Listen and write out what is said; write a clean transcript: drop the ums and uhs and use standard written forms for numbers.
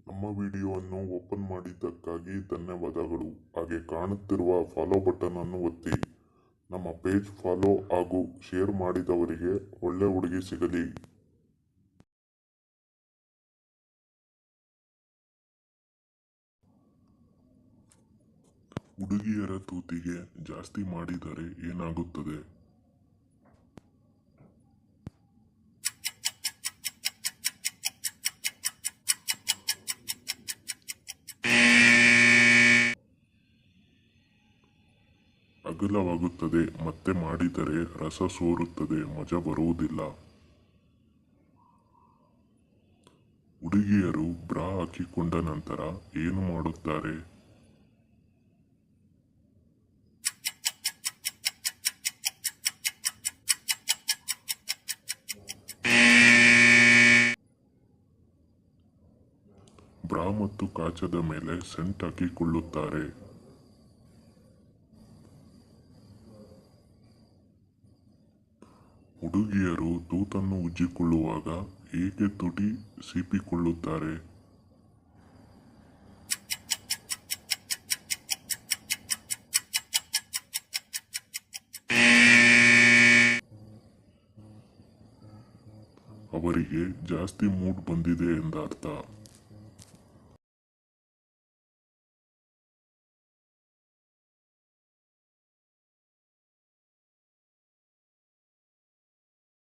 ನಮ್ಮ ವಿಡಿಯೋವನ್ನು ಓಪನ್ ಮಾಡಿದ್ದಕ್ಕಾಗಿ ಧನ್ಯವಾದಗಳು. ಹಾಗೆ ಕಾಣುತ್ತಿರುವ ಫಾಲೋ ಬಟನ್ ಅನ್ನು ಒತ್ತಿ. ನಮ್ಮ ಪೇಜ್ ಫಾಲೋ ಹಾಗೂ ಶೇರ್ ಮಾಡಿದವರಿಗೆ ಒಳ್ಳೆ ಹುಡುಗಿ ಸಿಗಲಿ. ಹುಡುಗಿಯರ ತೂತಿಗೆ ಜಾಸ್ತಿ ಮಾಡಿದರೆ ಏನಾಗುತ್ತದೆ? ಅಗಲವಾಗುತ್ತದೆ. ಮತ್ತೆ ಮಾಡಿದರೆ ರಸ ಸೋರುತ್ತದೆ, ಮಜಾ ಬರುವುದಿಲ್ಲ. ಹುಡುಗಿಯರು ಬ್ರಾ ಹಾಕಿಕೊಂಡ ನಂತರ ಏನು ಮಾಡುತ್ತಾರೆ? ಬ್ರಾ ಮತ್ತು ಕಾಚದ ಮೇಲೆ ಸೆಂಟ್ ಹಾಕಿಕೊಳ್ಳುತ್ತಾರೆ. ಹುಡುಗಿಯರು ತೂತನ್ನು ಉಜ್ಜಿಕೊಳ್ಳುವಾಗ ಹೇಗೆ ತುಟಿ ಸೀಪಿಕೊಳ್ಳುತ್ತಾರೆ? ಅವರಿಗೆ ಜಾಸ್ತಿ ಮೂಡ್ ಬಂದಿದೆ ಎಂದರ್ಥ.